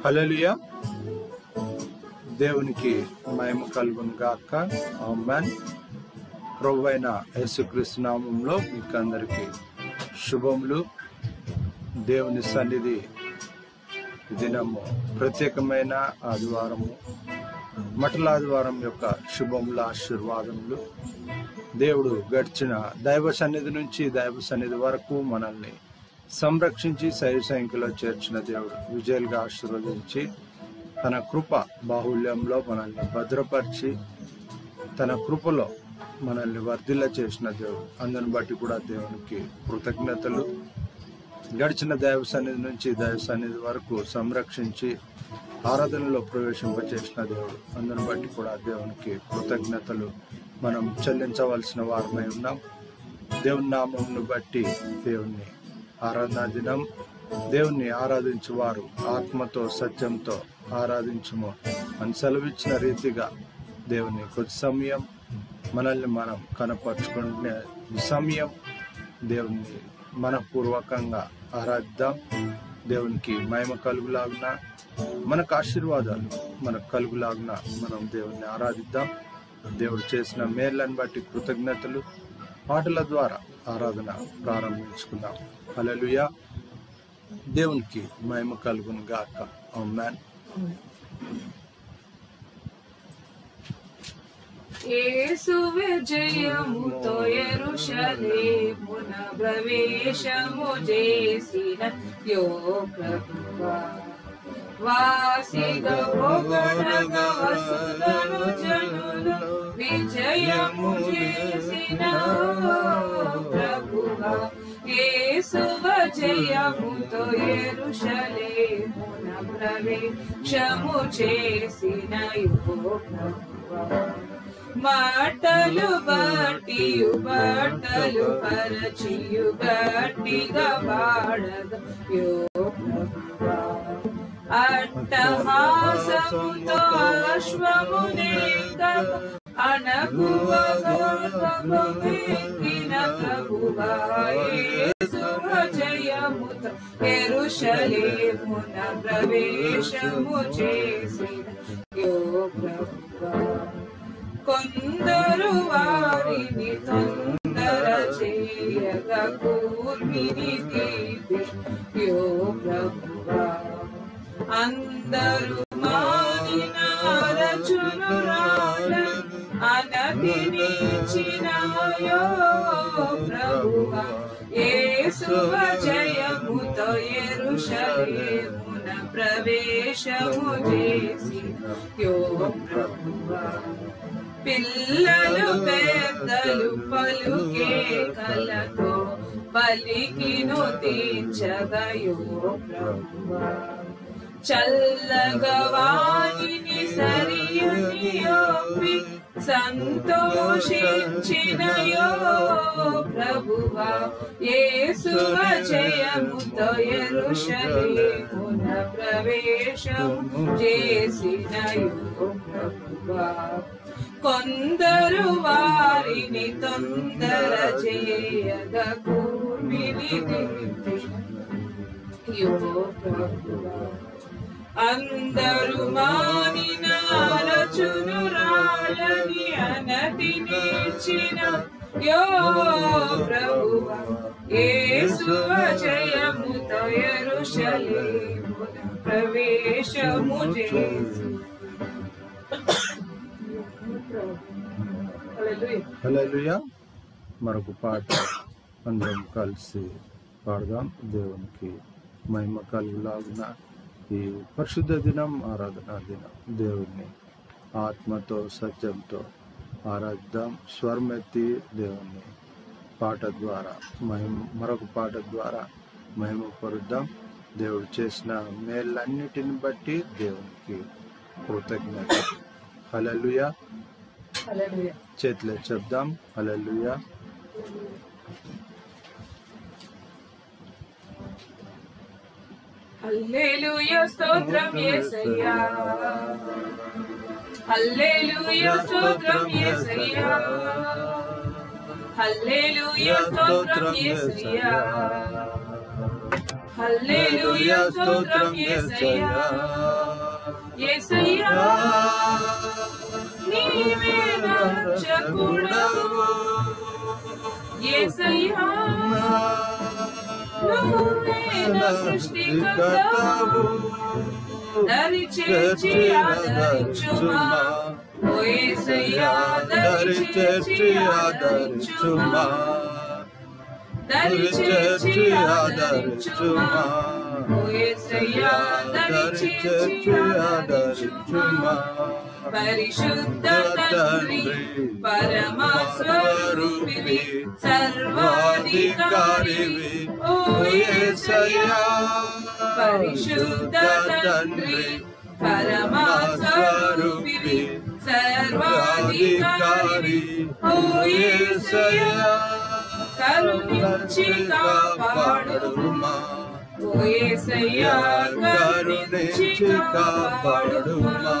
హల్లెలూయా. దేవునికి మహిమ కలుగును గాక. ఆమేన్. ప్రభువైన యేసుక్రీస్తు నామములో మీకు అందరికీ శుభములు. దేవుని సన్నిధి దినము ప్రత్యేకమైన ఆదివారము, మటల ఆదివారం యొక్క శుభముల ఆశీర్వాదములు. దేవుడు గడిచిన దైవ సన్నిధి నుంచి దైవ సన్నిధి వరకు మనల్ని సంరక్షించి సైవ సంఖ్యలో చేర్చిన దేవుడు విజయాలుగా ఆశీర్వదించి తన కృప బాహుళ్యంలో మనల్ని భద్రపరిచి తన కృపలో మనల్ని వర్ధిల్ల చేసిన దేవుడు. అందుని బట్టి కూడా దేవునికి కృతజ్ఞతలు. గడిచిన దైవ సన్నిధి నుంచి దైవ సన్నిధి వరకు సంరక్షించి ఆరాధనలో ప్రవేశింపచేసిన దేవుడు. అందుని బట్టి కూడా దేవునికి కృతజ్ఞతలు మనం చెల్లించవలసిన వారమై ఉన్నాం. దేవుని నామమును బట్టి దేవుణ్ణి ఆరాధనా దినం. దేవుణ్ణి ఆరాధించువారు ఆత్మతో సత్యంతో ఆరాధించుము అని సెలవిచ్చిన రీతిగా దేవుని కొద్ది సమయం మనల్ని మనం కనపరుచుకునే సమయం దేవుణ్ణి మనపూర్వకంగా ఆరాధిద్దాం. దేవునికి మహిమ కలుగులాగున, మనకు ఆశీర్వాదాలు మనకు కలుగులాగున మనం దేవుణ్ణి ఆరాధిద్దాం. దేవుడు చేసిన మేళ్ళని బట్టి కృతజ్ఞతలు. పాటల ద్వారా ఆరాధన ప్రారంభించుకుందాం. హల్లెలూయా. దేవునికి మహిమ కలుగును గాక. ఆమేన్. యేసువే జయముతో యెరూషలేమున ప్రవేశము చేసిన యో ప్రభువా, వాసిగా పొగడగా వసుదను జనులు విజయము చేసిన ప్రభువా, యేసువ జయముతో యెరూషలేమున ప్రవేశము చేసిన యో ప్రభువా, మాటలు బట్టియు బట్టలు పరచియు గట్టిగా పాడగా యో ప్రభువా, అట్టహాసముతో అశ్వమునేగా అనగువగెక్కిన ప్రభువా, యేసువ జయముతో యెరూషలేమున ప్రవేశము చేసిన యో ప్రభువా, కొందరు వారిని తొందర చేయగా కూర్మిని తీపి యో ప్రభువా, అందరూ మానిన రచును రాళ్ళను అనతినిచ్చిన యో ప్రభువా, యేసువ జయముతో యెరూషలేమున ప్రవేశము చేసిన యో ప్రభువా, పిల్లలు పెద్దలు పలుకే కలతో పలికిను తీర్చగా యో ప్రభువా, చల్లగా వాణిని సరియని యొప్పి సంతోషించిన యో ప్రభువా, యేసువ జయముతో యెరూషలేమున ప్రవేశము చేసిన యో ప్రభువా, కొందరు వారిని తొందర చేయగా కూర్మిని తీపి యో ప్రభువా, అందరూ మానిన రచును రాళ్ళని అనతినిచ్చిన యో ప్రభువా, యేసువ జయముతో యెరూషలేమున ప్రవేశము చేసి. హల్లెలూయా. మరొక పాట అందరం కలిసి పాడదాం. దేవునికి మహిమ కలుగులాగున ఈ పరిశుద్ధ దినం, ఆరాధనా దినం దేవుణ్ణి ఆత్మతో సత్యంతో ఆరాధిద్దాం. స్వరమెత్తి దేవుణ్ణి పాట ద్వారా మరొక పాట ద్వారా మహిమ పరుద్దాం. దేవుడు చేసిన మేళ్ళన్నిటిని బట్టి దేవునికి కృతజ్ఞత. హల్లెలూయా. చేతులే చెప్దాం. హల్లెలూయా. హల్లెలూయా, స్తోత్రం యేసయ్యా, హల్లెలూయా, స్తోత్రం యేసయ్యా, హల్లెలూయా, స్తోత్రం యేసయ్యా, హల్లెలూయా స్తోత్రం యేసయ్యా యేసయ్యా నీవే నా రక్షకుడవు యేసయ్యా నువ్వే నా సృష్టికర్తవు దరి చేర్చి ఆదరించుమా ఓ యేసయ్యా దరి చేర్చి ఆదరించుమా దరి చేర్చి ఆదరించుమా ఓ యేసయ్యా దరి చేర్చి ఆదరించుమా పరిశుద్ధ తండ్రి పరమ స్వరూపివి సర్వాధికారివి ఓ యేసయ్యా పరిశుద్ధ తండ్రి పరమ స్వరూపివి సర్వాధికారి ఓ యేసయ్యా కరుణించి కాపాడుమా ఓ యేసయ్యా కరుణించి కాపాడుమా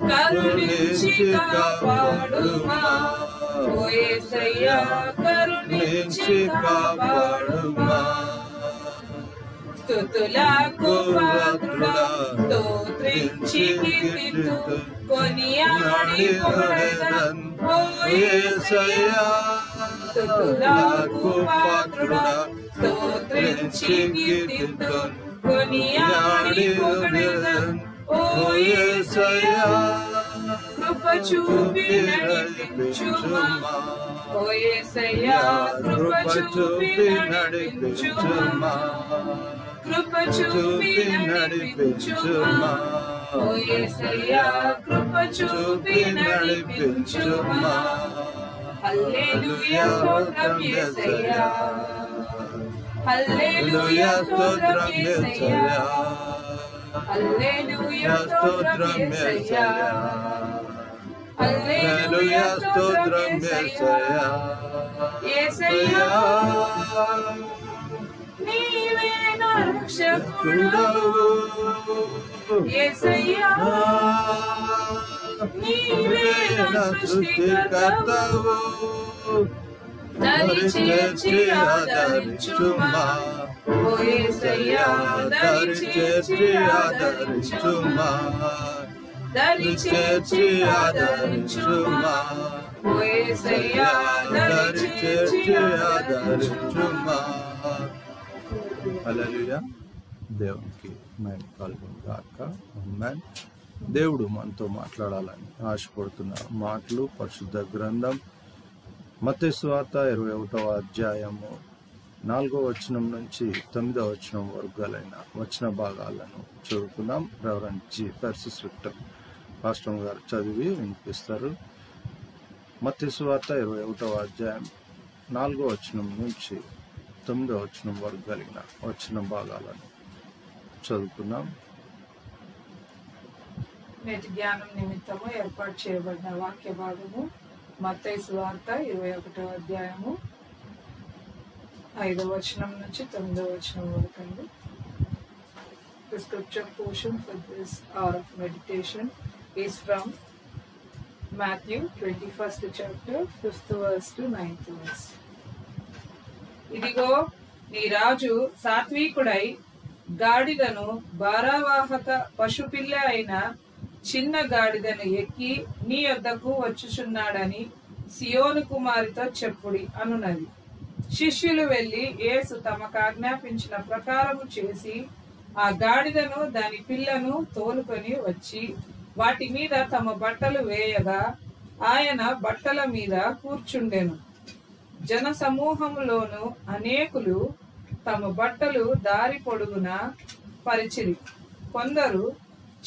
కరుణించి కాపాడుమా ఓ యేసయ్యా కరుణించి కాపాడుమా స్తుతులకు పాత్రుడా స్తోత్రించి కీర్తింతు కొనియాడి పొగడెదన్ ఓ యేసయ్యా స్తుతులకు పాత్రుడా స్తోత్రించి కీర్తింతు కొనియాడి పొగడెదన్ ఓ యేసయ్యా కృప చూపి నడిపించుమా ఓ యేసయ్యా కృప చూపి నడిపించుమా కృప చూపి నడిపించుమా ఓ యేసయ్యా కృప చూపి నడిపించుమా హల్లెలూయా స్తోత్రం యేసయ్యా హల్లెలూయా స్తోత్రం యేసయ్యా హల్లెలూయా స్తోత్రం యేసయ్యా హల్లెలూయా స్తోత్రం యేసయ్యా యేసయ్యా నీవే నా రక్షకుడవు యేసయ్యా నీవే నా సృష్టికర్తవు దరి చేర్చి ఆదరించుమా ఓ యేసయ్యా దరి చేర్చి ఆదరించుమా దరి చేర్చి ఆదరించుమా ఓ యేసయ్యా దరి చేర్చి ఆదరించుమా హల్లెలూయా దేవునికి మహిమ కలుగును గాక ఆమేన్. దేవుడు మనతో మాట్లాడాలని ఆశపడుతున్న మాటలు పరిశుద్ధ గ్రంథం మత్తయి సువార్త 21వ అధ్యాయము 4వ వచనం నుంచి 9వ వచనం వరకు గలైన వచన భాగాలను చదువుకుందాం. Reverend G persists Victor pastor గారు చదివి వినిపిస్తారు. మత్తయి సువార్త 21వ అధ్యాయం 4వ వచనం నుంచి 9వ వచనం వరకు కలిగిన వచన భాగాలను చదువుకుందాం. నేటి జ్ఞానం నిమిత్తము ఏర్పాటు చేయబడిన వాక్య భాగము మత్తయి సువార్త 21వ అధ్యాయము 5వ వచనం నుంచి 9వ వచనం వరకు అండి. The scripture portion for this hour of meditation is from Matthew 21st chapter 5th verse to 9th verse. ఇదిగో నీ రాజు సాత్వికుడై గాడిదను భారవాహక పశుపిల్ల అయిన చిన్న గాడిదను ఎక్కి నీ యొద్దకు వచ్చుచున్నాడని సియోను కుమారితో చెప్పుడి అనున్నది. శిష్యులు వెళ్లి యేసు తమకు ఆజ్ఞాపించిన ప్రకారము చేసి ఆ గాడిదను దాని పిల్లను తోలుకొని వచ్చి వాటి మీద తమ బట్టలు వేయగా ఆయన బట్టల మీద కూర్చుండెను. జన సమూహములోను అనేకులు తమ బట్టలు దారి పొడుగున పరిచిరి. కొందరు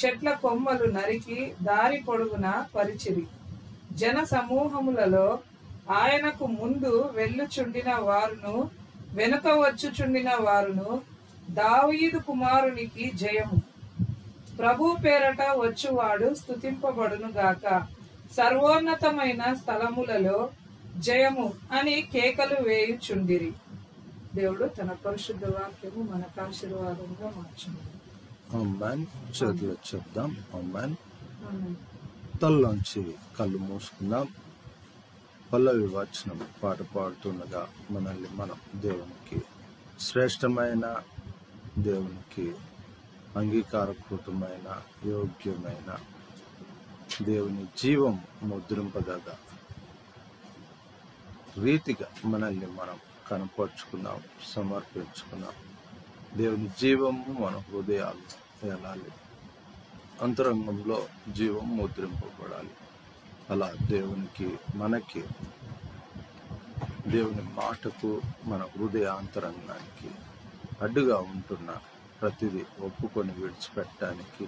చెట్ల కొమ్మలు నరికి దారి పొడుగున పరిచిరి. జన సమూహములలో ఆయనకు ముందు వెళ్ళుచుండిన వారును వెనుక వచ్చుచుండిన వారును దావీదు కుమారునికి జయము, ప్రభు పేరట వచ్చువాడు స్తుతింపబడును గాక, సర్వోన్నతమైన స్థలములలో జయము అని కేకలు వేయుచుండిరి. దేవుడు తన పరిశుద్ధ వాక్యము మనకు ఆశీర్వాదంగా మార్చును. ఆమేన్. చేతులు చెప్దాం. ఆమేన్. తల్లోంచి కళ్ళు మూసుకుందాం. పల్లవి వచనం పాట పాడుతుండగా మనల్ని మనం దేవునికి శ్రేష్టమైన దేవునికి అంగీకారకృతమైన యోగ్యమైన దేవుని జీవం ముద్రింపదగ రీతిగా మనల్ని మనం కనపరుచుకున్నాం, సమర్పించుకున్నాం. దేవుని జీవము మన హృదయాలు వెళ్ళాలి, అంతరంగంలో జీవం ముద్రింపబడాలి. అలా దేవునికి మనకి దేవుని మాటకు మన హృదయాంతరంగానికి అడ్డుగా ఉంటున్న ప్రతిదీ ఒప్పుకొని విడిచిపెట్టడానికి,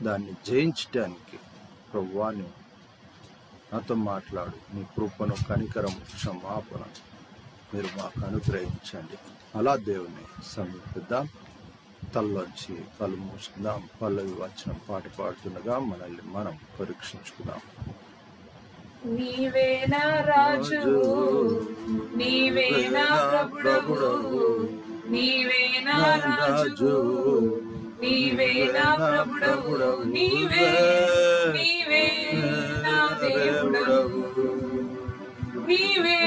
దాన్ని జయించటానికి ప్రభువాని నాతో మాట్లాడు, నీ కృపను, కనికరము, క్షమాపణ మీరు మాకు అనుగ్రహించండి. అలా దేవుని సమీపిద్దాం. తల్లోంచి కళ్ళు మూసుకుందాం. పల్లవి వచ్చిన పాట పాడుతుండగా మనల్ని మనం పరీక్షించుకుందాం. నీవే నా రాజు, నీవే నా ప్రభుడవు, నీవే నా రాజు, నీవే నా ప్రభుడవు, నీవే నీవే నా దేవుడవు, నీవే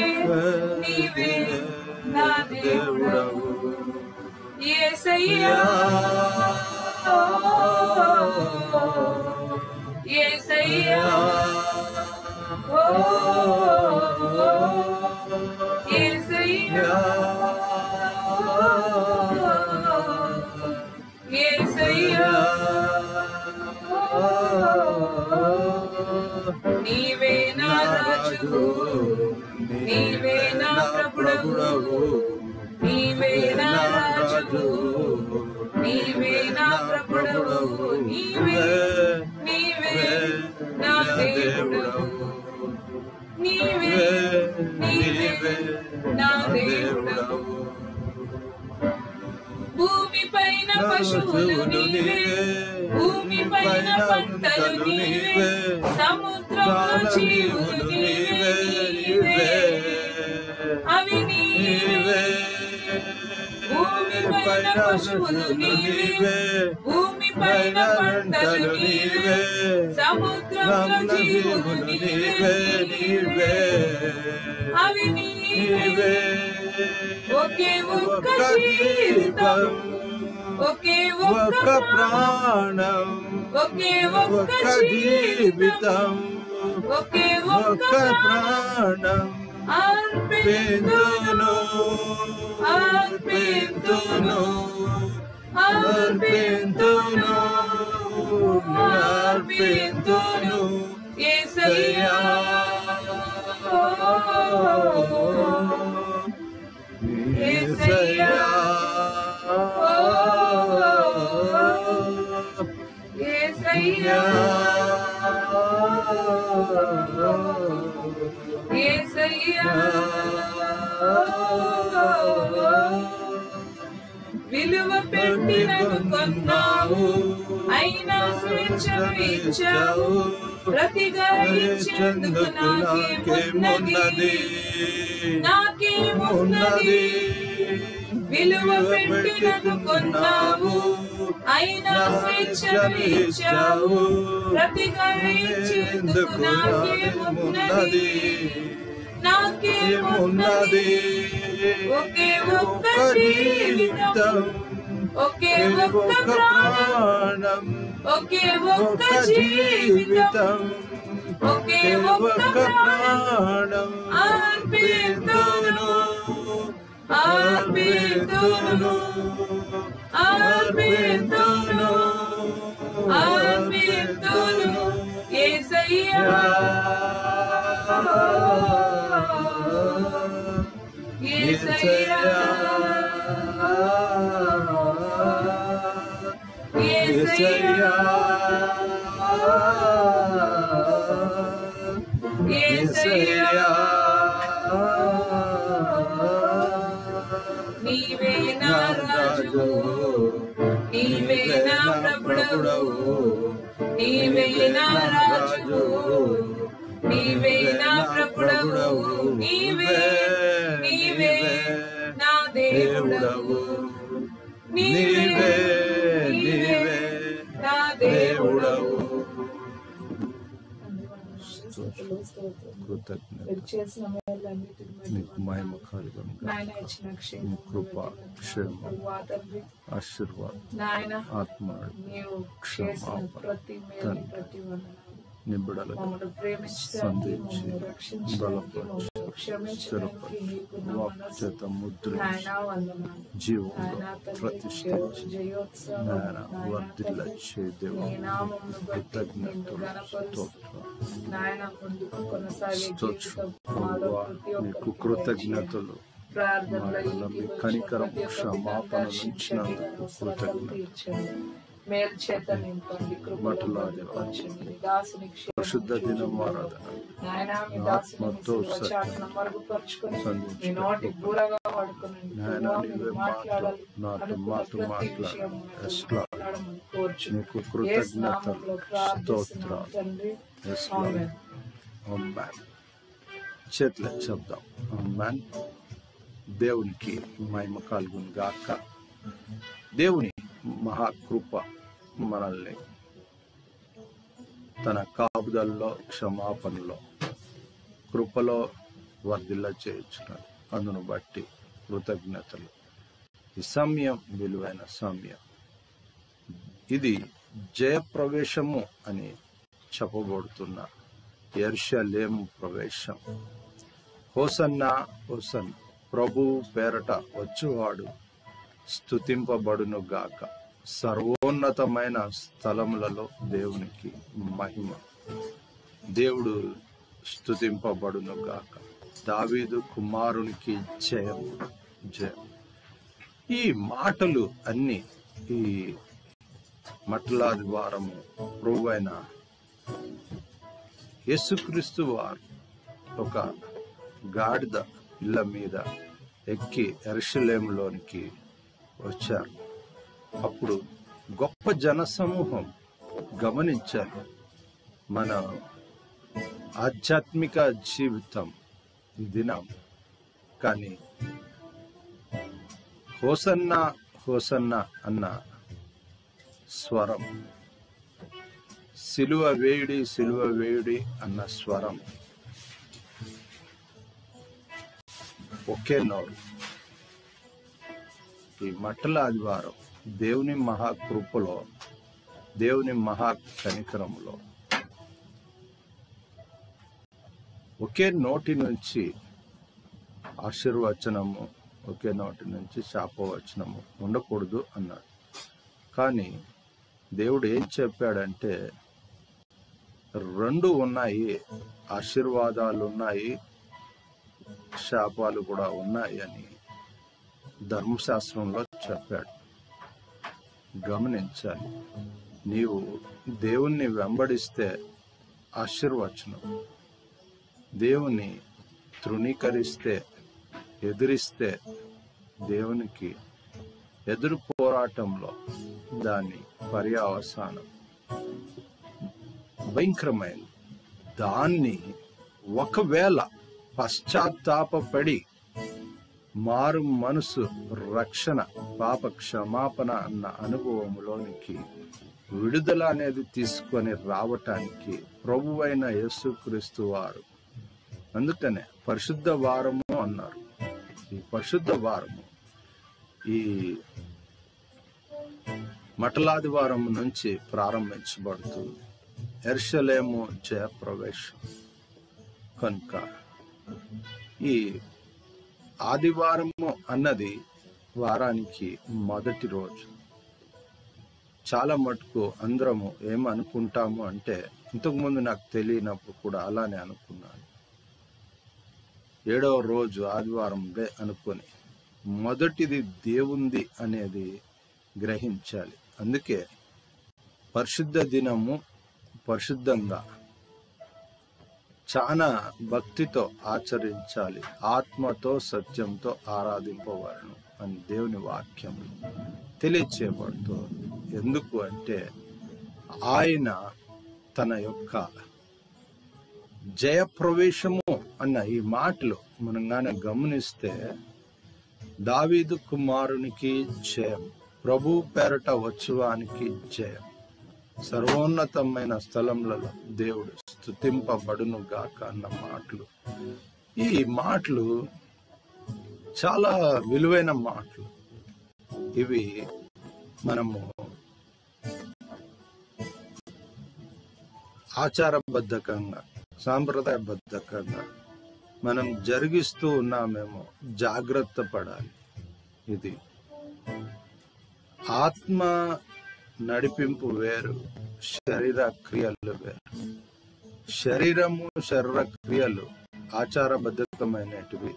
నీవే నా దేవుడవు. యేసయ్యా యేసయ్యా యేసయ్యా యేసయ్యా నీవే నా రాజు, నీవే నా ప్రభుడవు, నీవే నా రాజు, నీవే నా ప్రభుడవు, నీవే నీవే నా దేవుడవు, నీవే నీవే నా దేవుడవు. భూమి పైన పశువులు నీవే, భూమి పైన పంటలు నీవే, సముద్రంలో జీవులు నీవే నీవే, అవి నీవే. భూమి పైన పశువులు నీవే, భూమి పైన పంటలు నీవే, సముద్రంలో జీవులు నీవే నీవే, అవి నీవే. ఒకే ఒక్క జీవితం, ఒకే ఒక్క ప్రాణం, ఒకే ఒక్క జీవితం, ఒకే ఒక్క ప్రాణం అర్పింతును, అర్పింతును, అర్పింతును, అర్పింతును యేసయ్యా. యేసయ్యా యేసయ్యా యేసయ్యా. విలువ పెట్టి నన్ను కొన్నావు, అయినా స్వేచ్ఛను ఇచ్చావు, ప్రతిగా ఇచ్చేందుకు నాకేమున్నది, నాకేమున్నది. విలువ పెట్టి నన్ను కొన్నావు, అయినా స్వేచ్ఛను ఇచ్చావు, ప్రతిగా ఇచ్చేందుకు నాకేమున్నది, నాకేమున్నది. ఒకే ఒక్క జీవితం, ఒకే ఒక్క ప్రాణం, ఒకే ఒక్క జీవితం, ఒకే ఒక్క ప్రాణం అర్పింతును, అర్పింతును, అర్పింతును, అర్పింతును యేసయ్యా. యేసయ్యా యేసయ్యా యేసయ్యా. నీవే నా రాజు, నీవే నా ప్రభుడవు, నీవే నా రాజు, నీవే నా ప్రభుడవు, నీవే నీవే నా దేవుడవు, నీవే నీవే నా దేవుడవు. స్తుతులు స్తోత్రం. కృతజ్ఞత. మీరు చేసిన మేలన్నిటిని బట్టి నీకు మహిమ కలుగును గాక. నాయన ఇచ్చిన నీ క్షేమం కృప, క్షేమం, ప్రభువా తండ్రి ఆశీర్వాదం, నాయన ఆత్మ నీవు చేసిన ప్రతి మేలుని బట్టి వందనాలు. నిబిడలుగా మమ్మల్ని ప్రేమించడానికి, సంధించి, మమ్మల్ని రక్షించడానికి, బలపరిచి, మమ్మల్ని క్షమించడానికి నీకున్న మనసు చేత ముద్రించి నాయన వందనాలు. జీవంలో నాయన తండ్రి ప్రతిష్ఠించి జయోత్సవం నాయన నాయన వర్ధిల్ల తండ్రి చేదేవు. నీ నామమును బట్టి నిన్ను కృతజ్ఞతలు, గణపరుస్తూ స్తోత్రం. నాయన ముందుకు కొనసాగే స్తోత్రం. జీవితం మాలో ప్రభువా, ప్రతి నీకు ఒక్కరికి కృతజ్ఞతలు. ప్రార్థనలో మీ కనికరం, క్షమాపణ ఇచ్చినందుకు కృతజ్ఞతలు. తీర్చండి. మేలు చేత నింపండి, కృపలో భద్రపరచండి. నీ దాసుని పరిశుద్ధ దినం ఆరాధన నాయన మీ దాసుని ఆత్మతో చాటును మరుగుపరుచుకొని సంధించు. మీ నోటి బూరగా వాడుకోనండి. నాయన ప్రభువా, నీవే మీరు మాట్లాడాలి నాతో అనుకున్న మాతో ప్రతి మాట్లాడు. విషయం Yes, నాతో Lord. మాట్లాడమని కోరుచు. నీకు యేసు కృతజ్ఞతలు, నామములో ప్రార్థిస్తున్నాం స్తోత్రాలు. తండ్రి. Yes, Lord. ఆమేన్. ఆమేన్. చేతులు చెప్దాం. ఆమేన్. దేవునికి మహిమ కలుగును గాక. దేవుని మహాకృప మనల్ని తన కాపుదల్లో, క్షమాపణలో, కృపలో వర్ధిల్ల చేయించున్నాడు. అందును బట్టి కృతజ్ఞతలు. ఈ సమయం విలువైన సమయం. ఇది జయప్రవేశము అని చెప్పబడుతున్న యెరూషలేము ప్రవేశం. హోసన్నా హోసన్న, ప్రభు పేరట వచ్చువాడు స్తుతింపబడును గాక. సర్వోన్నతమైన స్థలములలో దేవునికి మహిమ. దేవుడు స్తుతింపబడును గాక. దావీదు కుమారునికి జయం, జయం. ఈ మాటలు అన్ని ఈ మట్లాది వారము ప్రభువైన యేసుక్రీస్తు వారు ఒక గాడిద ఇళ్ళ మీద ఎక్కి యెరూషలేములోనికి వచ్చారు. అప్పుడు గొప్ప జనసమూహం గమనించారు. మన ఆధ్యాత్మిక జీవితం ఈ దినం కానీ హోసన్నా హోసన్నా అన్న స్వరం, సిలువ వేయుడి సిలువ వేయుడి అన్న స్వరం ఒకే నోరు. ఈ మట్టల ఆదివారం దేవుని మహాకృపలో, దేవుని మహా కనికరములో ఒకే నోటి నుంచి ఆశీర్వచనము, ఒకే నోటి నుంచి శాపవచనము ఉండకూడదు అన్నాడు. కానీ దేవుడు ఏం చెప్పాడంటే రెండు ఉన్నాయి, ఆశీర్వాదాలు ఉన్నాయి, శాపాలు కూడా ఉన్నాయి అని ధర్మశాస్త్రంలో చెప్పాడు. గమనించాలి. నీవు దేవుణ్ణి వెంబడిస్తే ఆశీర్వచనం, దేవుని తృణీకరిస్తే, ఎదిరిస్తే దేవునికి ఎదురు పోరాటంలో దాని పర్యావసానం భయంకరమైనది. దాన్ని ఒకవేళ పశ్చాత్తాపడి మారు మనసు, రక్షణ, పాప క్షమాపణ అన్న అనుభవంలోనికి విడుదల అనేది తీసుకొని రావటానికి ప్రభువైన యేసుక్రీస్తు వారు, అందుకనే పరిశుద్ధ వారము అన్నారు. ఈ పరిశుద్ధ వారము ఈ మటలాదివారం నుంచి ప్రారంభించబడుతుంది. యెరూషలేము జయప్రవేశం కనుక ఈ ఆదివారము అన్నది వారానికి మొదటి రోజు. చాలా మటుకు అందరము ఏమనుకుంటాము అంటే, ఇంతకుముందు నాకు తెలియనప్పుడు కూడా అలానే అనుకున్నాను. 7వ రోజు ఆదివారం అనుకొని మొదటిది దేవుంది అనేది గ్రహించాలి. అందుకే పరిశుద్ధ దినము పరిశుద్ధంగా చాలా భక్తితో ఆచరించాలి, ఆత్మతో సత్యంతో ఆరాధింపవలను అని దేవుని వాక్యం తెలియచేయబడుతుంది. ఎందుకు అంటే ఆయన తన యొక్క జయప్రవేశము అన్న ఈ మాటలు మనం గానే గమనిస్తే, దావీదు కుమారునికి జయం, ప్రభు పేరట వచ్చువానికి జయం, సర్వోన్నతమైన స్థలములలో దేవుడు స్తుతింపబడును గాక అన్న మాటలు, ఈ మాటలు చాలా విలువైన మాటలు. ఇవి మనము ఆచారబద్ధకంగా, సాంప్రదాయబద్ధకంగా మనం జరిగిస్తూ ఉన్నామేమో, జాగ్రత్త పడాలి. ఇది ఆత్మ నడిపింపు వేరు, శరీర క్రియలు వేరు. శరీరము, శరీర క్రియలు ఆచారబద్ధకమైనటివి,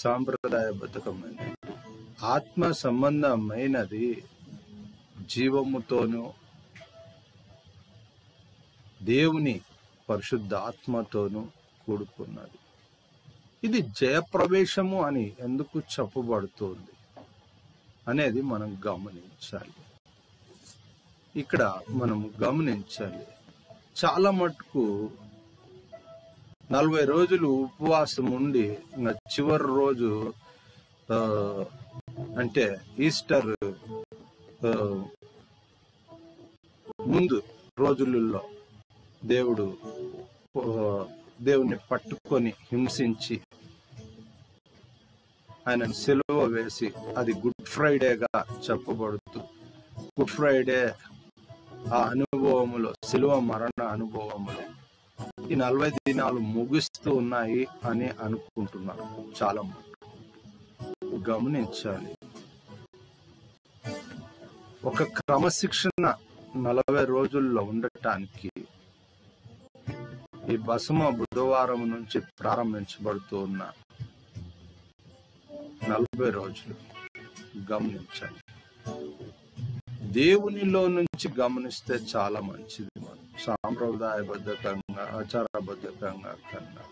సాంప్రదాయబద్ధకమైనవి. ఆత్మ సంబంధమైనది జీవముతోనూ దేవుని పరిశుద్ధ ఆత్మతోనూ కూడుకున్నది. ఇది జయప్రవేశము అని ఎందుకు చెప్పబడుతోంది అనేది మనం గమనించాలి. ఇక్కడ మనం గమనించాలి, చాలా మటుకు 40 రోజులు ఉపవాసం ఉండి ఇంకా చివరి రోజు అంటే ఈస్టర్ ముందు రోజులలో దేవుని పట్టుకొని హింసించి ఆయన సిలువ వేసి, అది గుడ్ ఫ్రైడేగా చెప్పబడుతూ, గుడ్ ఫ్రైడే ఆ అనుభవములో, సిలువ మరణ అనుభవములో ఈ 40 దినాలు ముగిస్తూ ఉన్నాయి అని అనుకుంటున్నారు చాలా మంది. గమనించాలి, ఒక క్రమశిక్షణ 40 రోజుల్లో ఉండటానికి ఈ బసమ బుధవారం నుంచి ప్రారంభించబడుతూ ఉన్న 40 రోజులు గమనించాలి. దేవునిలో నుంచి గమనిస్తే చాలా మంచిది. మనం సాంప్రదాయబద్ధకంగా, ఆచారబద్ధకంగా కన్నా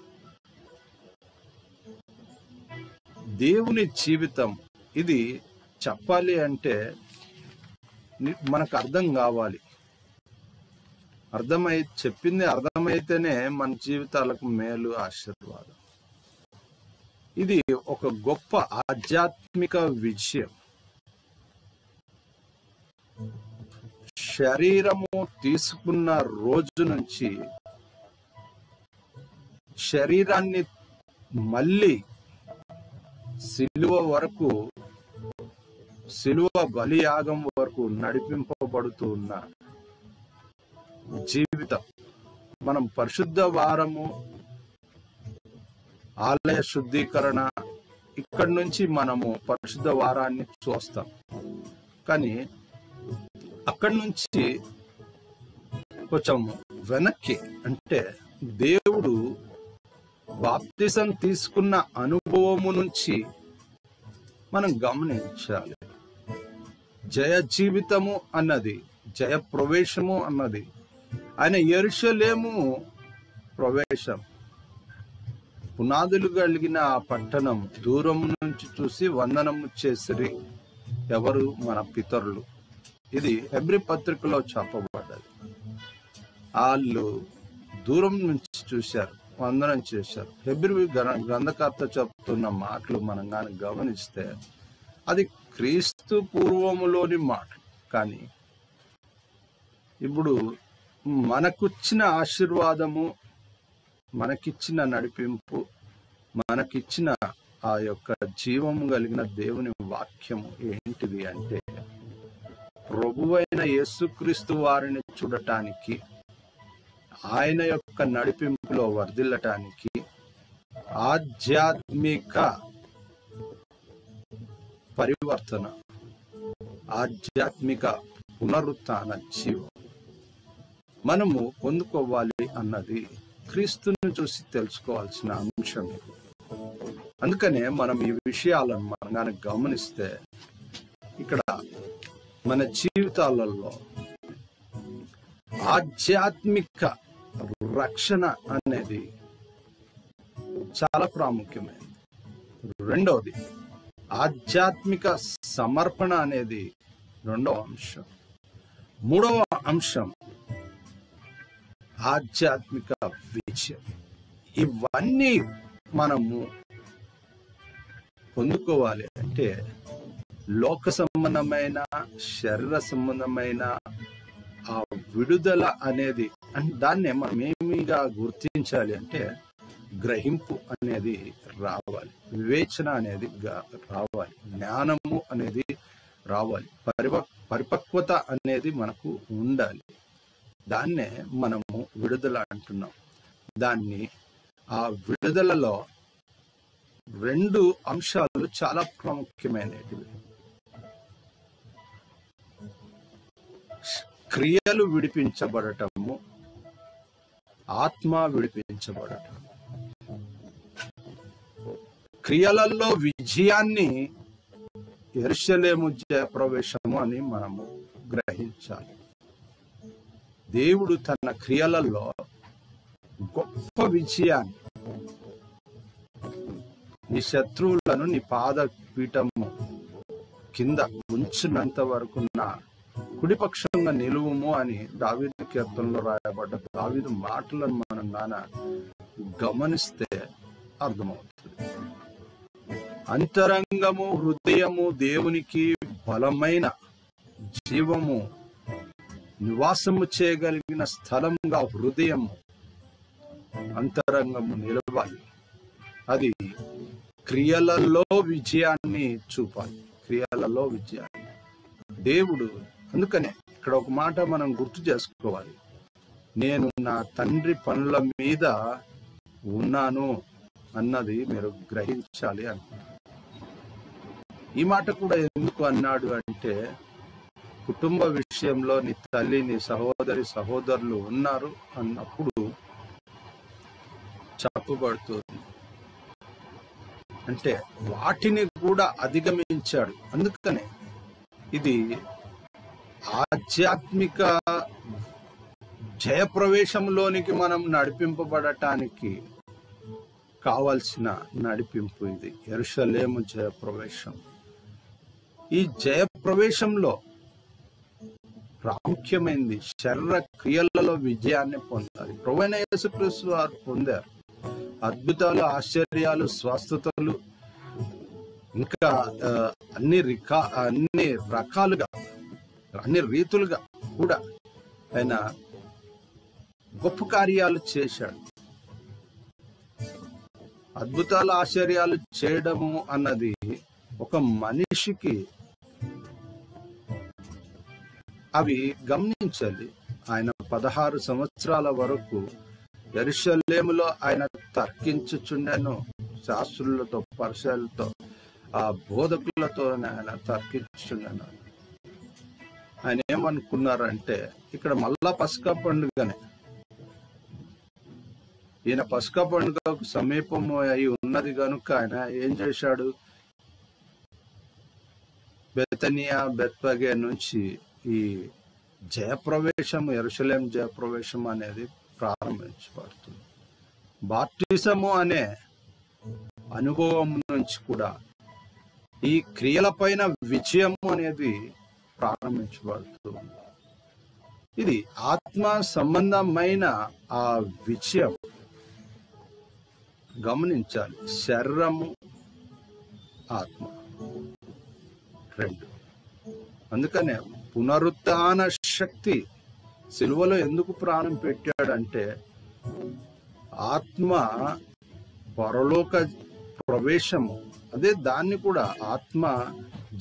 దేవుని జీవితం ఇది చెప్పాలి అంటే మనకు అర్థం కావాలి. చెప్పింది అర్థమైతేనే మన జీవితాలకు మేలు, ఆశీర్వాదం. ఇది ఒక గొప్ప ఆధ్యాత్మిక విజయం. శరీరము తీసుకున్న రోజు నుంచి శరీరాన్ని మళ్ళీ సిలువ వరకు, సిలువ బలియాగం వరకు నడిపింపబడుతూ ఉన్న జీవితం. మనం పరిశుద్ధ వారము, ఆలయ శుద్ధీకరణ, ఇక్కడి నుంచి మనము పరిశుద్ధ వారాన్ని చూస్తాం. కానీ అక్కడి నుంచి కొంచెం వెనక్కి, అంటే దేవుడు బాప్తిసం తీసుకున్న అనుభవము నుంచి మనం గమనించాలి. జయ జీవితము అన్నది, జయ ప్రవేశము అన్నది, ఆయన యెరూషలేము ప్రవేశం, పునాదులు కలిగిన ఆ పట్టణం దూరం నుంచి చూసి వందనము చేసిరి ఎవరు? మన పితరులు. ఇది హెబ్రీ పత్రికలో చెప్పబడ్డది. వాళ్ళు దూరం నుంచి చూశారు, వందనం చేశారు. హెబ్రీ గ్రంథకర్త చెప్తున్న మాటలు మనం కానీ గమనిస్తే అది క్రీస్తు పూర్వములోని మాట. కానీ ఇప్పుడు మనకిచ్చిన ఆశీర్వాదము, మనకిచ్చిన నడిపింపు, మనకిచ్చిన ఆ యొక్క జీవము కలిగిన దేవుని వాక్యము ఏంటిది అంటే, ప్రభువైన యేసుక్రీస్తు వారిని చూడటానికి, ఆయన యొక్క నడిపింపులో వర్ధిల్లటానికి, ఆధ్యాత్మిక పరివర్తన, ఆధ్యాత్మిక పునరుత్థాన జీవం మనము పొందుకోవాలి అన్నది క్రీస్తుని చూసి తెలుసుకోవాల్సిన అంశం. అందుకనే మనం ఈ విషయాలను మనం గమనిస్తే ఇక్కడ మన జీవితాలలో ఆధ్యాత్మిక రక్షణ అనేది చాలా ప్రాముఖ్యమైనది. రెండవది ఆధ్యాత్మిక సమర్పణ అనేది రెండవ అంశం. మూడవ అంశం ఆధ్యాత్మిక విజయం. ఇవన్నీ మనము పొందుకోవాలి అంటే లోక సంబంధమైన, శరీర సంబంధమైన ఆ విడుదల అనేది దాన్నే మనం ఏమిగా గుర్తించాలి అంటే గ్రహింపు అనేది రావాలి, వివేచన అనేది రావాలి, జ్ఞానము అనేది రావాలి, పరిపక్వత అనేది మనకు ఉండాలి. దాన్నే మనము విడుదల అంటున్నాం. దాన్ని ఆ విడుదలలో 2 అంశాలు చాలా ప్రాముఖ్యమైనవి. క్రియలు విడిపించబడటము, ఆత్మ విడిపించబడటం. క్రియలలో విజయాన్ని యెరూషలేము జయప్రవేశము అని మనము గ్రహించాలి. దేవుడు తన క్రియలలో గొప్ప విజయాన్ని, నీ శత్రువులను నీ పాద పీఠము కింద ఉంచినంత వరకు నా కుడిపక్షంగా నిలువుము అని దావీదు కీర్తనలో రాయబడ్డ దావీదు మాటలను మనం గాన గమనిస్తే అర్థమవుతుంది. అంతరంగము హృదయము దేవునికి బలమైన జీవము నివాసము చేయగలిగిన స్థలంగా హృదయము అంతరంగము నిలవాలి. అది క్రియలలో విజయాన్ని చూపాలి, క్రియలలో విజయాన్ని. దేవుడు అందుకనే ఇక్కడ ఒక మాట మనం గుర్తు చేసుకోవాలి, నేను నా తండ్రి పనుల మీద ఉన్నాను అన్నది మీరు గ్రహించాలి అంటున్నాడు. ఈ మాట కూడా ఎందుకు అన్నాడు అంటే, కుటుంబ విషయంలో నీ తల్లి నీ సహోదరులు ఉన్నారు అన్నప్పుడు చెప్పబడుతుంది. అంటే వాటిని కూడా అధిగమించాడు. అందుకనే ఇది ఆధ్యాత్మిక జయప్రవేశంలోనికి మనం నడిపింపబడటానికి కావాల్సిన నడిపింపు ఇది, యెరూషలేము జయప్రవేశం. ఈ జయప్రవేశంలో ప్రాముఖ్యమైనది శరీర క్రియలలో విజయాన్ని పొందాలి. ప్రభువైన యేసుక్రీస్తు వారు పొందారు. అద్భుతాలు, ఆశ్చర్యాలు, స్వస్థతలు, ఇంకా అన్ని రకాలుగా అన్ని రీతులుగా కూడా ఆయన గొప్ప కార్యాలు చేశాడు. అద్భుతాలు, ఆశ్చర్యాలు చేయడము అన్నది ఒక మనిషికి అవి గమనించాలి. ఆయన 16 సంవత్సరాల వరకు యెరూషలేములో ఆయన తర్కించుచుండెను. శాస్త్రులతో, పరిసయ్యులతో, ఆ బోధకులతో ఆయన తర్కించుచుండెను. ఆయన ఏమనుకున్నారంటే, ఇక్కడ మళ్ళా పస్కా పండుగనే, ఈయన పస్కా పండుగకు సమీపము అయి ఉన్నది కనుక ఆయన ఏం చేశాడు, బెతనియా, బెత్పగే నుంచి ఈ జయప్రవేశం, యెరూషలేము జయప్రవేశం అనేది ప్రారంభించబడుతుంది. బాప్టిజము అనే అనుభవం నుంచి కూడా ఈ క్రియలపైన విజయము అనేది ప్రారంభించబడుతుంది. ఇది ఆత్మ సంబంధమైన ఆ విజయం గమనించాలి. శరీరము, ఆత్మ 2. అందుకనే పునరుత్థాన శక్తి సిలువలో ఎందుకు ప్రాణం పెట్టాడంటే, ఆత్మ పరలోక ప్రవేశము, అదే దాన్ని కూడా ఆత్మ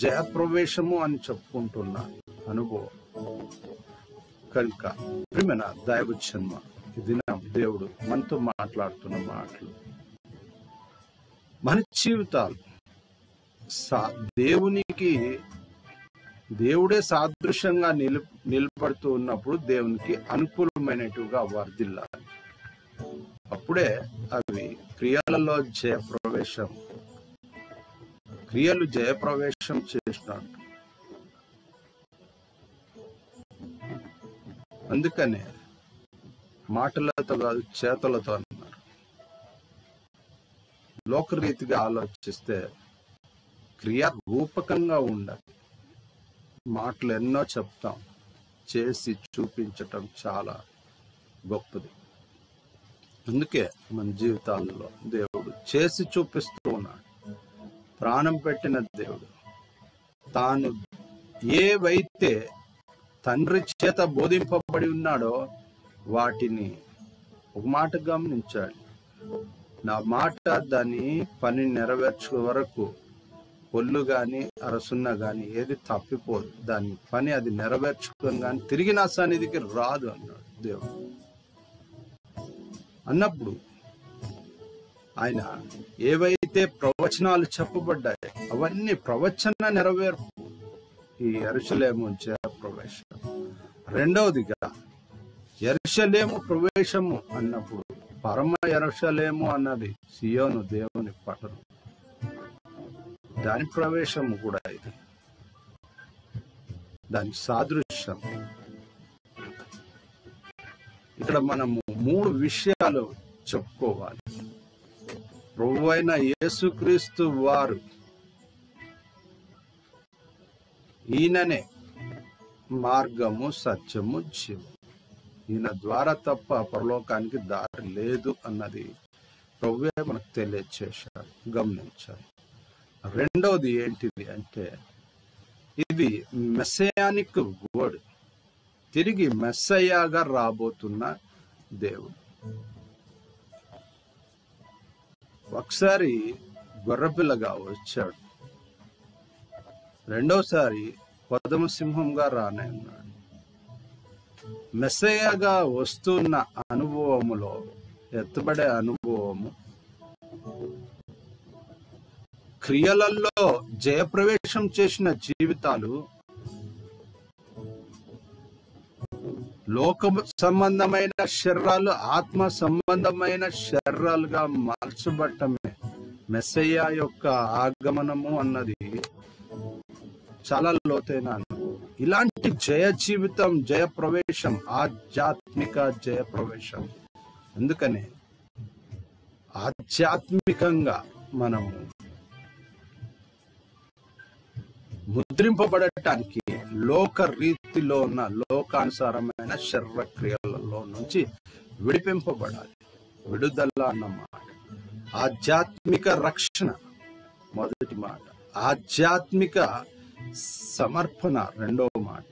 జయప్రవేశము అని చెప్పుకుంటున్న అనుభవం కనుక ప్రియమైన దైవజన్మ, ఇది దేవుడు మనతో మాట్లాడుతున్న మాటలు. మన జీవితాలు దేవుడే సాదృశ్యంగా నిలబడుతూ ఉన్నప్పుడు దేవునికి అనుకూలమైనట్టుగా వర్ధిల్లాలి. అప్పుడే అవి క్రియలు జయప్రవేశం చేసినాడు. అందుకనే మాటలతో కాదు, చేతలతో అన్నారు. లోకరీతిగా ఆలోచిస్తే క్రియారూపకంగా ఉండాలి. మాటలు ఎన్నో చెప్తాం, చేసి చూపించటం చాలా గొప్పది. అందుకే మన జీవితాల్లో దేవుడు చేసి చూపిస్తూ ఉన్నాడు. ప్రాణం పెట్టిన దేవుడు తాను ఏవైతే తండ్రి చేత బోధింపబడి ఉన్నాడో వాటిని ఒక మాట గమనించాలి, నా మాట దాని పని నెరవేర్చే వరకు ఒళ్ళు గాని అరసున్న గాని ఏది తప్పిపోదు, దాని పని అది నెరవేర్చుకొని కానీ తిరిగి నా సన్నిధికి రాదు అన్నాడు దేవుడు. అన్నప్పుడు ఆయన ఏవైతే ప్రవచనాలు చెప్పబడ్డాయి అవన్నీ ప్రవచన నెరవేర్పు ఈ యెరూషలేము ప్రవేశం. రెండవదిగా యెరూషలేము ప్రవేశము అన్నప్పుడు పరమ యెరూషలేము అన్నది సియోను దేవుని పట్టణం, దాని ప్రవేశము కూడా ఇది, దానికి సాదృశ్యం. ఇక్కడ మనము 3 విషయాలు చెప్పుకోవాలి. ప్రభువైన యేసుక్రీస్తు వారు ఈయననే మార్గము సత్యము జీవం, ఈయన ద్వారా తప్ప పరలోకానికి దారి లేదు అన్నది ప్రభువే మనకు తెలియచేశారు, గమనించాలి. రెండవది ఏంటిది అంటే ఇది మెస్సయానిక్ వర్డ్, తిరిగి మెస్సయ్యగా రాబోతున్న దేవుడు. ఒకసారి గొర్రెపిల్లగా వచ్చాడు, రెండోసారి కొదమ సింహంగా రానన్నాడు. మెస్సయ్యగా వస్తున్న అనుభవములో ఎత్తబడే అనుభవము, క్రియలలో జయప్రవేశం చేసిన జీవితాలు లోక సంబంధమైన శరీరాలు ఆత్మ సంబంధమైన శరీరాలుగా మార్చబడటమే మెస్సయ్య యొక్క ఆగమనము అన్నది చాలా లోతైన అనుభవం. ఇలాంటి జయ జీవితం, జయ ప్రవేశం, ఆధ్యాత్మిక జయ ప్రవేశం. అందుకనే ఆధ్యాత్మికంగా మనము ముద్రింపబడటానికి లోక రీతిలో ఉన్న లోకానుసారమైన శరీర క్రియలలో నుంచి విడిపింపబడాలి. విడుదల అన్నమాట. ఆధ్యాత్మిక రక్షణ మొదటి మాట, ఆధ్యాత్మిక సమర్పణ రెండవ మాట,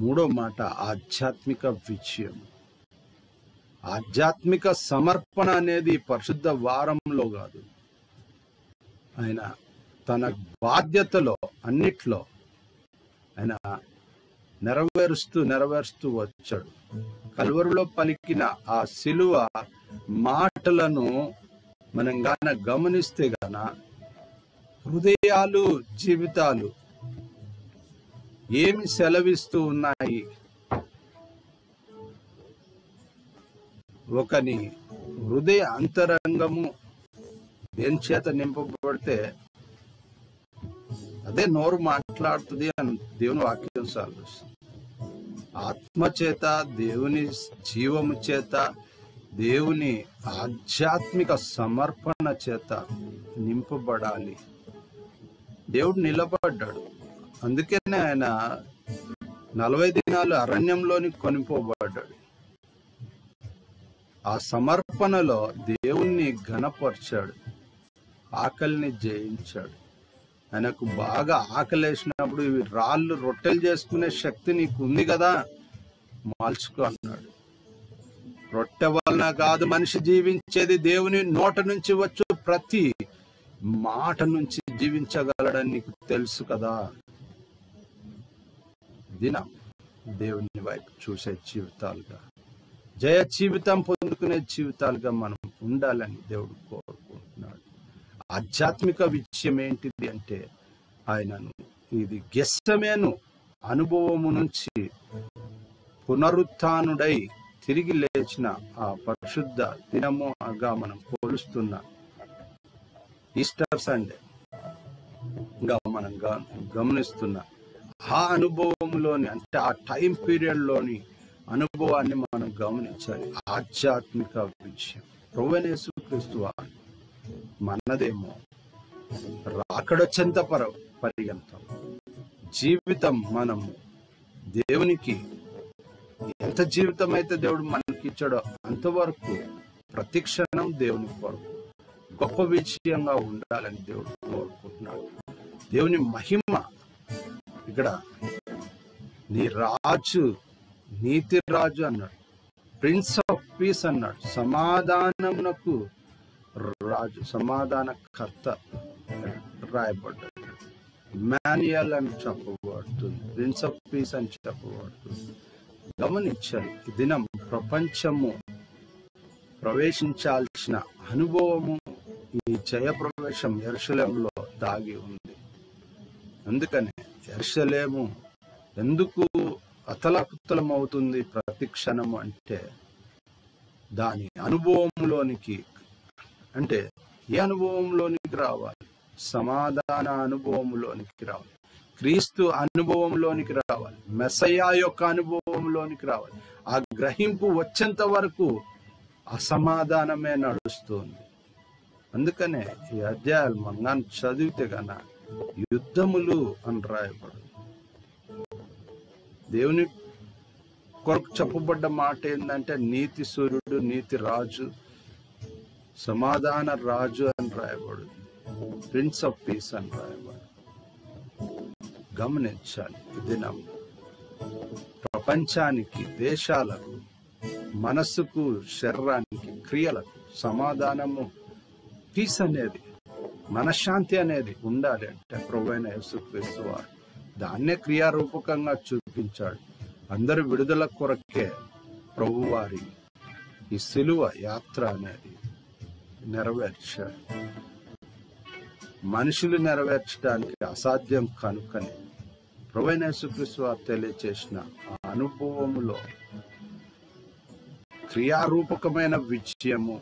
మూడో మాట ఆధ్యాత్మిక విజయం. ఆధ్యాత్మిక సమర్పణ అనేది పరిశుద్ధ వారంలో కాదు, ఆయన తన బాధ్యతలో అన్నిట్లో ఆయన నెరవేరుస్తూ వచ్చాడు. కల్వరిలో పలికిన ఆ సిలువ మాటలను మనం గాన గమనిస్తే గాన హృదయాలు జీవితాలు ఏమి సెలవిస్తూ ఉన్నాయి. ఒకని హృదయ అంతరంగము దేని చేత నింపబడితే అదే నోరు మాట్లాడుతుంది అని దేవుని వాక్యం సాధిస్తుంది. ఆత్మ చేత, దేవుని జీవము చేత, దేవుని ఆధ్యాత్మిక సమర్పణ చేత నింపబడాలి. దేవుడు నిలబడ్డాడు, అందుకనే ఆయన 40 దినాలు అరణ్యంలోని కొనిపోబడ్డాడు. ఆ సమర్పణలో దేవుణ్ణి ఘనపరిచాడు, ఆకలిని జయించాడు. ఆయనకు బాగా ఆకలేసినప్పుడు ఇవి రాళ్ళు రొట్టెలు చేసుకునే శక్తి నీకు ఉంది కదా, మార్చుకో అన్నాడు. రొట్టె వలన కాదు మనిషి జీవించేది, దేవుని నోట నుంచి వచ్చు ప్రతి మాట నుంచి జీవించగలడని నీకు తెలుసు కదా. దినం దేవుని వైపు చూసే జీవితాలుగా, జయ జీవితం పొందుకునే జీవితాలుగా మనం ఉండాలని దేవుడు కోరుకుంటున్నాడు. ఆధ్యాత్మిక విషయం ఏంటిది అంటే ఆయనను ఇది గెస్సమేను అనుభవము నుంచి పునరుత్థానుడై తిరిగి లేచిన ఆ పరిశుద్ధ దినముగా మనం పోలుస్తున్న ఈస్టర్ సండే మనం గమనిస్తున్న ఆ అనుభవంలోని, అంటే ఆ టైం పీరియడ్ లోని అనుభవాన్ని మనం గమనించాలి. ఆధ్యాత్మిక విషయం ప్రభువైన యేసుక్రీస్తు వారు మనదేమో రాకడొచ్చేంత పర్యంతం జీవితం మనము దేవునికి ఎంత జీవితం అయితే దేవుడు మనకి ఇచ్చాడో అంతవరకు ప్రతి క్షణం దేవుని కొరకు గొప్ప విషయంగా ఉండాలని దేవుడు కోరుకుంటున్నాడు. దేవుని మహిమ ఇక్కడ నీ రాజు, నీతి రాజు అన్నాడు. ప్రిన్స్ ఆఫ్ పీస్ అన్నాడు. సమాధానమునకు రాజు, సమాధాన కర్త రాయబడ్డాడు. ఇమ్మాన్యుయల్ అని చెప్పబడుతుంది, ప్రిన్స్ ఆఫ్ పీస్ అని చెప్పబడుతుంది. గమనించాలి, ఈ దినం ప్రపంచము ప్రవేశించాల్సిన అనుభవము, ఈ జయ ప్రవేశం యెరూషలేములో దాగి ఉంది. అందుకనే యెరూషలేము ఎందుకు అతలకుతలం అవుతుంది ప్రతి క్షణము అంటే, దాని అనుభవంలోనికి, అంటే ఏ అనుభవంలోనికి రావాలి? సమాధాన అనుభవంలోనికి రావాలి, క్రీస్తు అనుభవంలోనికి రావాలి, మెస్సయా యొక్క అనుభవంలోనికి రావాలి. ఆ గ్రహింపు వచ్చేంత వరకు అసమాధానమే నడుస్తుంది. అందుకనే ఈ అధ్యాయాలు మనం చదివితే గన యుద్ధములు అని రాయబడు. దేవుని కొరకు చెప్పబడ్డ మాట ఏంటంటే, నీతి సూర్యుడు, నీతి రాజు, సమాధాన రాజు అని రాయబడు, ప్రిన్స్ ఆఫ్ పీస్ అని రాయబడు. గమనించాలి, ఇది ప్రపంచానికి, దేశాలకు, మనస్సుకు, శరీరానికి, క్రియలకు సమాధానము, పీస్ అనేది, మనశ్శాంతి అనేది ఉండాలి అంటే ప్రభువైన యేసుక్రీస్తు వారు దాన్నే క్రియారూపకంగా చూపించాడు. అందరి విడుదల కొరకే ప్రభువారి ఈ సిలువ యాత్ర అనేది నెరవేర్చాడు. మనుషులు నెరవేర్చడానికి అసాధ్యం కనుకనే ప్రభువైన యేసుక్రీస్తు వారు తెలియచేసిన ఆ అనుభవములో క్రియారూపకమైన విజయము,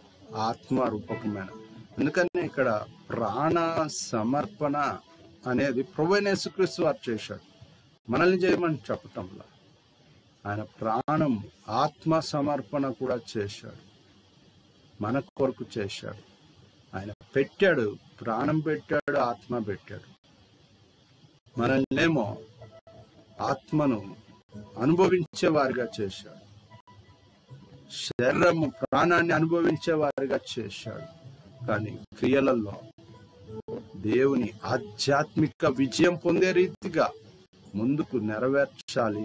ఆత్మరూపకమైన. అందుకని ఇక్కడ ప్రాణ సమర్పణ అనేది ప్రభువైన యేసుక్రీస్తు వారు చేశాడు. మనల్ని చేయమని చెప్పటంలా, ఆయన ప్రాణం, ఆత్మ సమర్పణ కూడా చేశాడు, మన కొరకు చేశాడు. ఆయన పెట్టాడు, ప్రాణం పెట్టాడు, ఆత్మ పెట్టాడు. మనల్నేమో ఆత్మను అనుభవించే వారిగా చేశాడు, శరీరము ప్రాణాన్ని అనుభవించే వారిగా చేశాడు. కానీ క్రియలలో దేవుని ఆధ్యాత్మిక విజయం పొందే రీతిగా ముందుకు నెరవేర్చాలి.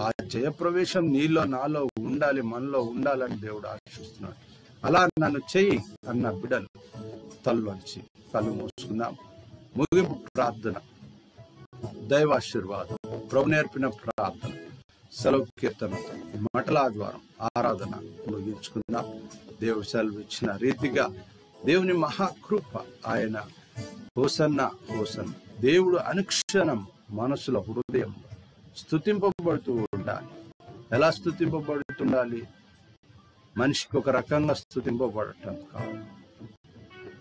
ఆ జయప్రవేశం నీలో, నాలో ఉండాలి, మనలో ఉండాలని దేవుడు ఆశిస్తున్నాడు. అలా నన్ను చెయ్యి అన్న బిడ్డలు తల్లోంచి కళ్ళు మూసుకుందాం. ముగింపు ప్రార్థన, దైవాశీర్వాదం, ప్రభు నేర్పిన ప్రార్థన, సెలవు కీర్తనతో మాటల ఆదివారం ఆరాధన ముగించుకుందాం. దేవుడు సెలవు ఇచ్చిన రీతిగా దేవుని మహాకృప, ఆయన హోసన్న హోసన్న, దేవుడు అనుక్షణం మనసులో, హృదయంలో స్తుతింపబడుతూ ఉండాలి. ఎలా స్తుతింపబడుతుండాలి? మనిషికి ఒక రకంగా స్తుతింపబడటం కాదు,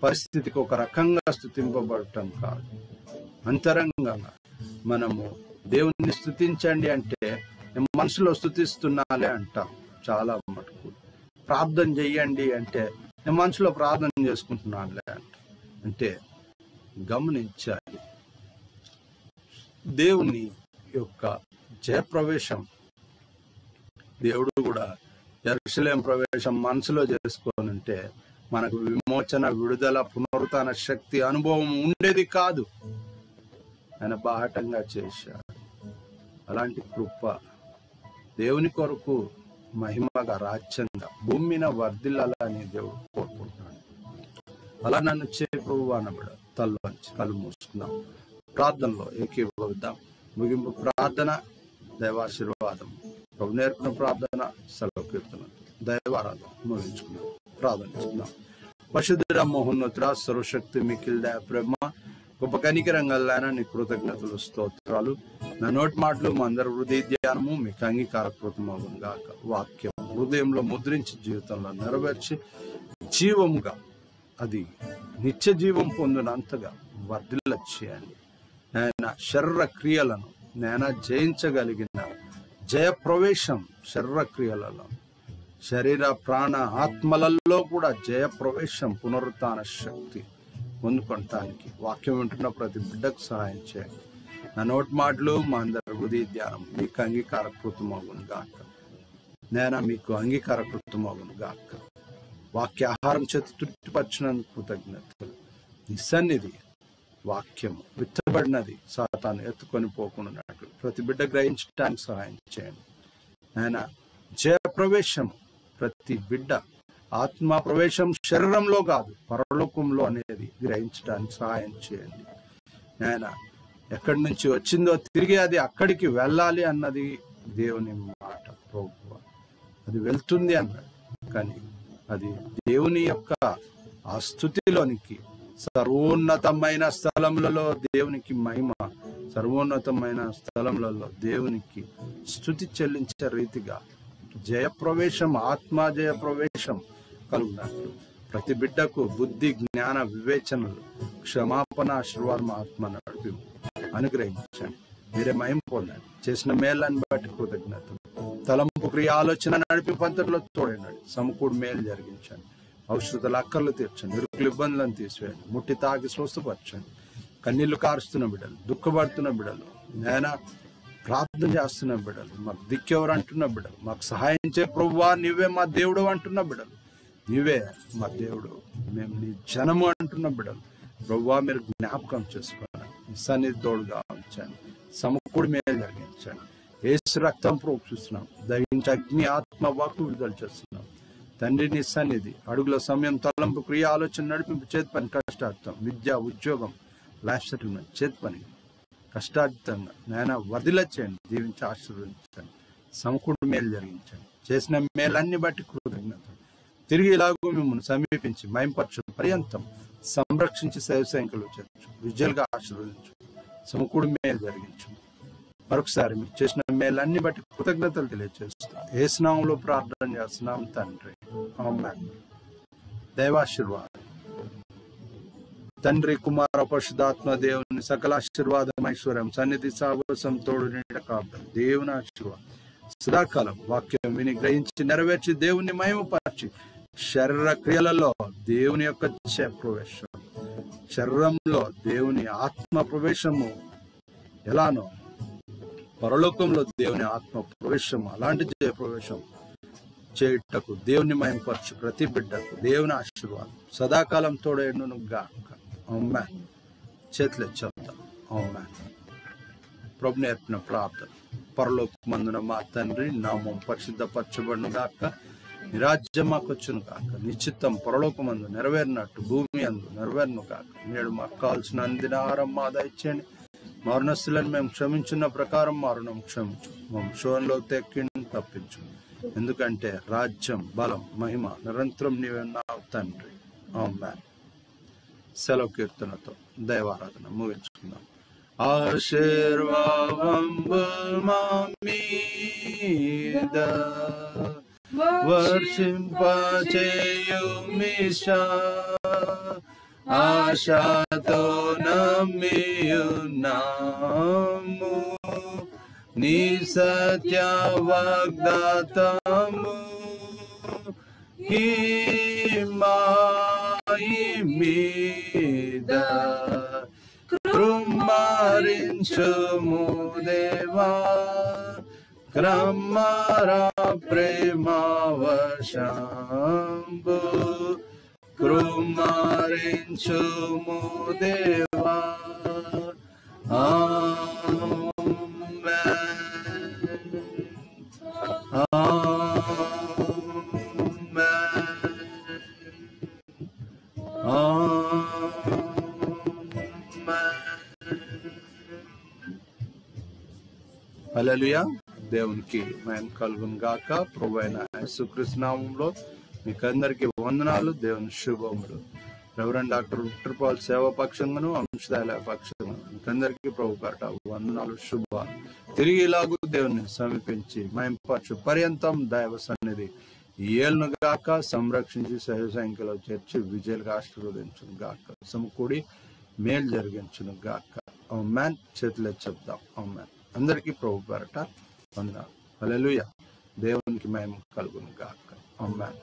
పరిస్థితికి ఒక రకంగా స్తుతింపబడటం కాదు. అంతరంగంగా మనము దేవుణ్ణి స్తుతించండి అంటే మనసులో స్తుతిస్తున్నాలే అంటాం చాలా మటుకు. ప్రార్థన చెయ్యండి అంటే నేను మనసులో ప్రార్థన చేసుకుంటున్నానులే అంటే. గమనించాలి, దేవుని యొక్క జయప్రవేశం, దేవుడు కూడా యెరూషలేము ప్రవేశం మనసులో చేసుకోనంటే మనకు విమోచన, విడుదల, పునరుత్థాన శక్తి, అనుభవం ఉండేది కాదు. ఆయన బాహటంగా చేశాడు. అలాంటి కృప దేవుని కొరకు మహిమగా, రాజ్యంగా భూమి మీద వర్ధిల్లాలని దేవుడు కోరుకుంటున్నాడు. అలా నన్ను చేరువు అనబడ తల్లోంచి కళ్ళు మూసుకుందాం. ప్రార్థనలో ఏకీభవిద్దాం. ముగింపు ప్రార్థన, దైవాశీర్వాదం, ప్రభు నేర్పిన ప్రార్థన, సెలవు కీర్తన, దైవారాధన ముగించుకుందాం. ప్రార్థన చేసుకుందాం. పరిశుద్ధుడ, మహోన్నతుడ, సర్వశక్తి మిక్కిలి దయ ప్రేమ, గొప్ప కనికరంగల్లాన నీ కృతజ్ఞతలు, స్తోత్రాలు. నా నోటి మాటలు, మా అందరి హృదయ ధ్యానము మీకు అంగీకారకృతమగును గాక. వాక్యం హృదయంలో ముద్రించి జీవితంలో నెరవేర్చి జీవముగా, అది నిత్య జీవం పొందినంతగా వర్ధిల్ల చేయండి. నేను శరీర క్రియలను నేను జయించగలిగిన జయప్రవేశం, శరీర క్రియలలో, శరీర ప్రాణ ఆత్మలలో కూడా జయప్రవేశం, పునరుత్థాన శక్తి పొందుకోవటానికి వాక్యం వింటున్న ప్రతి బిడ్డకు సహాయం చేయండి. నా నోటి మాటలు, మా అందరి హృదయ ధ్యానం మీకు అంగీకారకృతమగును గాక. నేను మీకు అంగీకారకృతమగును గాక. వాక్య ఆహారం చేతి తృప్తిపరిచినందుకు కృతజ్ఞతలు. నీ సన్నిధి వాక్యము విత్తబడినది సాతాను ఎత్తుకొని పోకున్నట్లు ప్రతి బిడ్డ గ్రహించడానికి సహాయం చేయండి. ఆయన జయప్రవేశం ప్రతి బిడ్డ ఆత్మ ప్రవేశం శరీరంలో కాదు పరలోకంలో అనేది గ్రహించడానికి సహాయం చేయండి నాయన. ఎక్కడి నుంచి వచ్చిందో తిరిగి అది అక్కడికి వెళ్ళాలి అన్నది దేవుని మాట ప్రభువా. అది వెళ్తుంది అన్నాడు, కానీ అది దేవుని యొక్క ఆ స్థుతిలోనికి సర్వోన్నతమైన స్థలములలో దేవునికి మహిమ, సర్వోన్నతమైన స్థలములలో దేవునికి స్థుతి చెల్లించే రీతిగా జయప్రవేశం, ఆత్మ జయప్రవేశం కలుగునట్లు ప్రతి బిడ్డకు బుద్ధి జ్ఞాన వివేచనలు క్షమాపణ ఆశీర్వాదం ఆత్మ నడిపి అనుగ్రహించండి. మీరే మహిమ పొందండి. చేసిన మేళ్ళని బట్టి కృతజ్ఞతలు. తలంపు క్రియ ఆలోచన నడిపి పంతట్లో తోడైనాడు. సమకూడు మేలు జరిగించండి. ఔషధాల అక్కర్లు తీర్చండి. ఇరుకులు ఇబ్బందులను తీసివేయండి. ముట్టి తాకి స్వస్థపరచండి. కన్నీళ్లు కారుస్తున్న బిడ్డలు, దుఃఖపడుతున్న బిడ్డలు, నేను ప్రార్థన చేస్తున్న బిడ్డలు, మాకు దిక్కెవరు అంటున్న బిడ్డలు, మాకు సహాయం చే ప్రభువా, నీవే మా దేవుడు అంటున్న బిడ్డలు, నీవే మా దేవుడు, మేము నీ జనము అంటున్న బిడ్డలు ప్రభువా, మీరు జ్ఞాపకం చేసుకోండి. నీ సన్నిధి తోడుగా ఉంచండి. సమకూడి మేలు జరిగించండి. యేసు రక్తం ప్రోక్షిస్తున్నాం. దహించి అగ్ని ఆత్మ వాక్కు విడుదల చేస్తున్నాం. తండ్రి నీ సన్నిధి అడుగుల సమయం తలంపు క్రియ ఆలోచన నడిపింపు చేతి పని కష్టార్థం విద్య ఉద్యోగం లైఫ్ సెటిల్మెంట్ చేతి పని కష్టార్థంగా నాయన వదిల చేయండి. దీవించి ఆశీర్వదించండి. సమకూడు మేలు జరిగించండి. చేసిన మేలన్నీ బట్టి కృతజ్ఞతలు. తిరిగి ఇలాగూ మిమ్మల్ని సమీపించి మయంపరచు పర్యంతం సంరక్షించి సేవసంఖ్యలు చేర్చు. విజయాలుగా ఆశీర్వదించు. సమకూడు మేలు జరిగించు. మరొకసారి మీరు చేసిన మేలన్నీ బట్టి కృతజ్ఞతలు తెలియజేస్తాం. ఏ స్నామంలో ప్రార్థన చేస్తున్నాం తండ్రి. ఆమేన్. దైవాశీర్వాదం తండ్రి కుమార పరిశుద్ధాత్మ దేవుని సకల ఆశీర్వాదం ఐశ్వర్యం సన్నిధి సావసం తోడు నీడ కాపుదల దేవుని ఆశీర్వాదం సదాకాలం వాక్యం విని గ్రహించి నెరవేర్చి దేవుని మహిమపరిచి శరీర క్రియలలో దేవుని యొక్క జయ ప్రవేశం, శరీరంలో దేవుని ఆత్మ ప్రవేశము ఎలానో పరలోకంలో దేవుని ఆత్మ ప్రవేశం అలాంటి జయ ప్రవేశం చేయుటకు దేవుని మహిమపరచు ప్రతి బిడ్డకు దేవుని ఆశీర్వాదం సదాకాలం తోడేను గాక. ఆమేన్. చేతులు చెప్తాం. ఆమేన్. ప్రభు నేర్పిన ప్రార్థన. పరలోకమందున మా తండ్రి, నామం పరిశుద్ధపరచబడును గాక, నీ రాజ్యం మాకు వచ్చును గాక, నీ చిత్తం పరలోకమందు నెరవేరినట్టు భూమి అందు నెరవేరును గాక. నేడు మాకు కావాల్సిన అందిన ఆహారం మా దయచేయండి. మరణస్తులను మేము క్షమించిన ప్రకారం మారుణం క్షమించు. వంశంలో తెక్కిని తప్పించు. ఎందుకంటే రాజ్యం బలం మహిమ నిరంతరం నీవే నావు తండ్రి. ఆమేన్. సెలవు కీర్తనతో దైవారాధన ముగించుకుందాం. ఆశీర్వాదం మా మీద వర్షింపచేయు మిషా, ఆశతో నమ్మియున్నాము నీ సత్య వాగ్దాతము. ఈ మాయి మీద కృమ్మరించుము దేవా, క్రమరా ప్రేమవశంబు కృమ్మరించుము దేవా. హల్లెలూయా. దేవునికి మహిమ కలుగును గాక. ప్రభువైన యేసుక్రీస్తు నామములో మీకు అందరికీ వందనాలు, దేవుని శుభములు. రెవరెండ్ డాక్టర్ విక్టర్ పాల్ సేవా పక్షంగాను అంశదాల పక్షంగా మీకందరికీ ప్రభు పేరట వందనాలు, శుభాలు. తిరిగి ఇలాగూ దేవుని సమీపించి మహిమపరచు పర్యంతం దైవ సన్నిధి ఏలును గాక, సంరక్షించి సహజ సంఖ్యలో చేర్చి విజయాలుగా ఆశీర్వదించును గాక, సమకూడి మేలు జరిగించును గాక. ఆమేన్. చేతులే చెప్దాం. ఆమేన్. అందరికీ ప్రభు పేరట వందనాలు. హల్లెలూయా. దేవునికి మహిమ కలుగును గాక. ఆమేన్.